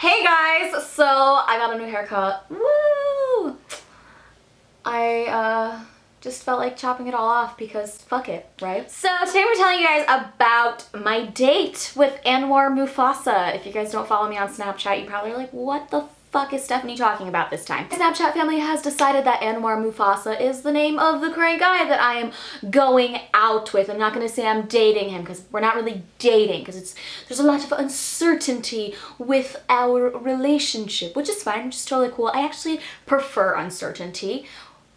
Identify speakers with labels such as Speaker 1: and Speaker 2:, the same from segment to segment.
Speaker 1: Hey guys, so I got a new haircut. Woo! I just felt like chopping it all off because fuck it, right? So today we're telling you guys about my date with Anwar Mufasa. If you guys don't follow me on Snapchat, you probably are like, what the fuck is Stephanie talking about this time? The Snapchat family has decided that Anwar Mufasa is the name of the current guy that I am going out with. I'm not gonna say I'm dating him because we're not really dating because there's a lot of uncertainty with our relationship, which is fine, which is totally cool. I actually prefer uncertainty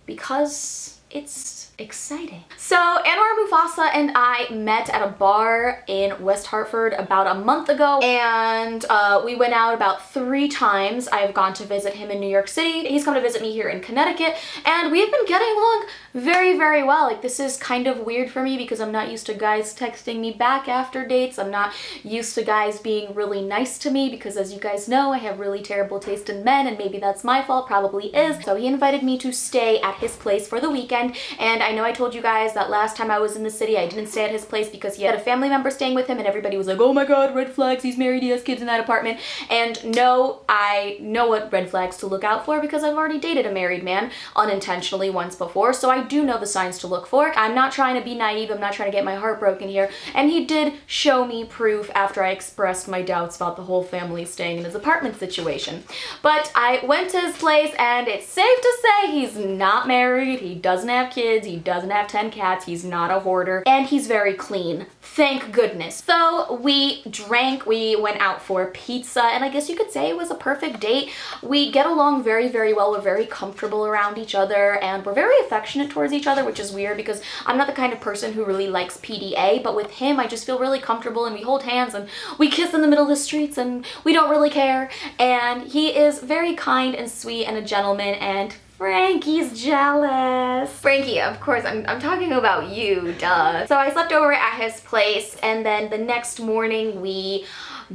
Speaker 1: because it's exciting. So Anwar Mufasa and I met at a bar in West Hartford about a month ago, and we went out about 3 times. I've gone to visit him in New York City. He's come to visit me here in Connecticut, and we've been getting along very, very well. Like, this is kind of weird for me because I'm not used to guys texting me back after dates. I'm not used to guys being really nice to me because, as you guys know, I have really terrible taste in men, and maybe that's my fault, probably is. So he invited me to stay at his place for the weekend, and I know I told you guys that last time I was in the city, I didn't stay at his place because he had a family member staying with him, and everybody was like, oh my god, red flags, he's married, he has kids in that apartment. And no, I know what red flags to look out for because I've already dated a married man unintentionally once before, so I do know the signs to look for. I'm not trying to be naive, I'm not trying to get my heart broken here, and he did show me proof after I expressed my doubts about the whole family staying in his apartment situation. But I went to his place, and it's safe to say he's not married, he doesn't have kids, he doesn't have 10 cats, he's not a hoarder, and he's very clean. Thank goodness. So we drank, we went out for pizza, and I guess you could say it was a perfect date. We get along very, very well. We're very comfortable around each other, and we're very affectionate towards each other, which is weird because I'm not the kind of person who really likes PDA, but with him I just feel really comfortable, and we hold hands and we kiss in the middle of the streets and we don't really care. And he is very kind and sweet and a gentleman, and Frankie's jealous. Frankie, of course, I'm talking about you, duh. So I slept over at his place, and then the next morning we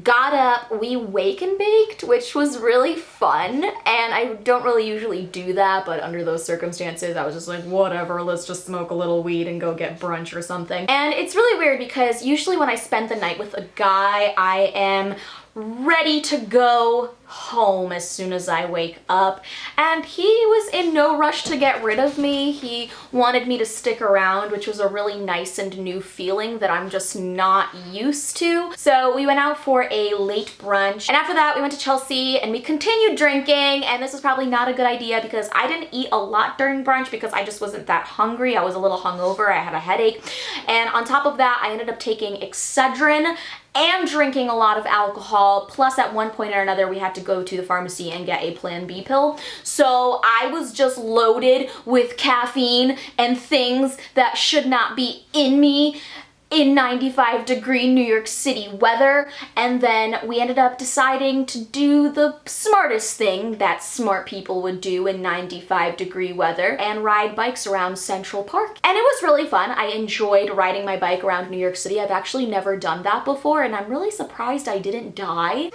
Speaker 1: got up, we wake and baked, which was really fun, and I don't really usually do that, but under those circumstances I was just like, whatever, let's just smoke a little weed and go get brunch or something. And it's really weird because usually when I spend the night with a guy, I am ready to go home as soon as I wake up, and he was in no rush to get rid of me. He wanted me to stick around, which was a really nice and new feeling that I'm just not used to. So we went out for a late brunch, and after that we went to Chelsea and we continued drinking, and this was probably not a good idea because I didn't eat a lot during brunch because I just wasn't that hungry. I was a little hungover, I had a headache, and on top of that I ended up taking Excedrin and drinking a lot of alcohol, plus at one point or another we had to go to the pharmacy and get a Plan B pill. So I was just loaded with caffeine and things that should not be in me in 95-degree New York City weather, and then we ended up deciding to do the smartest thing that smart people would do in 95-degree weather and ride bikes around Central Park. And it was really fun. I enjoyed riding my bike around New York City. I've actually never done that before, and I'm really surprised I didn't die.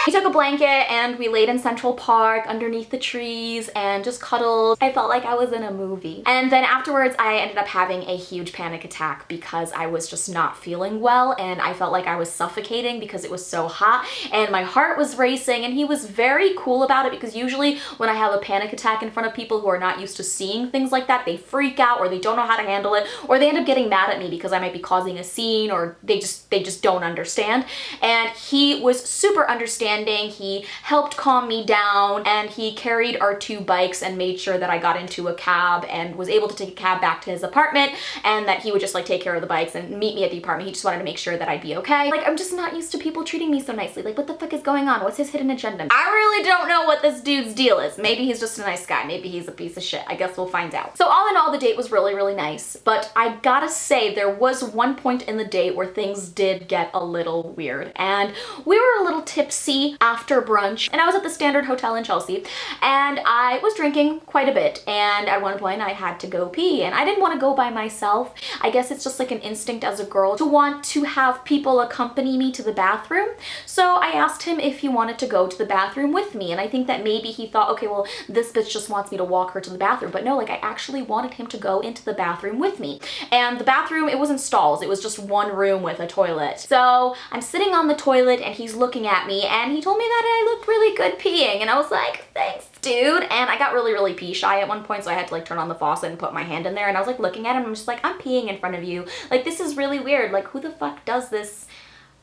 Speaker 1: We took a blanket and we laid in Central Park underneath the trees and just cuddled. I felt like I was in a movie. And then afterwards I ended up having a huge panic attack because I was just not feeling well, and I felt like I was suffocating because it was so hot and my heart was racing, and he was very cool about it because usually when I have a panic attack in front of people who are not used to seeing things like that, they freak out or they don't know how to handle it, or they end up getting mad at me because I might be causing a scene, or they just don't understand. And he was super understanding. He helped calm me down, and he carried our 2 bikes and made sure that I got into a cab and was able to take a cab back to his apartment, and that he would just like take care of the bikes and meet me at the apartment. He just wanted to make sure that I'd be okay. Like, I'm just not used to people treating me so nicely. Like, what the fuck is going on? What's his hidden agenda? I really don't know what this dude's deal is. Maybe he's just a nice guy. Maybe he's a piece of shit. I guess we'll find out. So all in all, the date was really, really nice, but I gotta say there was one point in the date where things did get a little weird, and we were a little tipsy after brunch, and I was at the Standard Hotel in Chelsea, and I was drinking quite a bit, and at one point I had to go pee, and I didn't want to go by myself. I guess it's just like an instinct as a girl to want to have people accompany me to the bathroom. So I asked him if he wanted to go to the bathroom with me, and I think that maybe he thought, okay, well, this bitch just wants me to walk her to the bathroom. But no, like, I actually wanted him to go into the bathroom with me. And the bathroom, it wasn't stalls, it was just one room with a toilet. So I'm sitting on the toilet and he's looking at me, and he told me that I looked really good peeing, and I was like, thanks, dude. And I got really, really pee shy at one point, so I had to like turn on the faucet and put my hand in there, and I was like looking at him, I'm just like, I'm peeing in front of you. Like, this is really weird. Like, who the fuck does this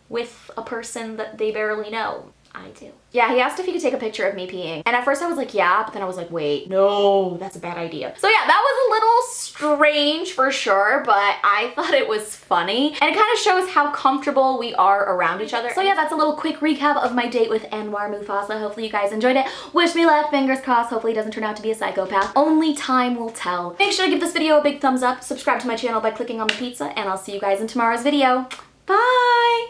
Speaker 1: with a person that they barely know? I do. Yeah, he asked if he could take a picture of me peeing. And at first I was like, yeah, but then I was like, wait, no, that's a bad idea. So yeah, that was a little strange for sure, but I thought it was funny. And it kind of shows how comfortable we are around each other. So yeah, that's a little quick recap of my date with Anwar Mufasa. Hopefully you guys enjoyed it. Wish me luck, fingers crossed. Hopefully he doesn't turn out to be a psychopath. Only time will tell. Make sure to give this video a big thumbs up, subscribe to my channel by clicking on the pizza, and I'll see you guys in tomorrow's video. Bye!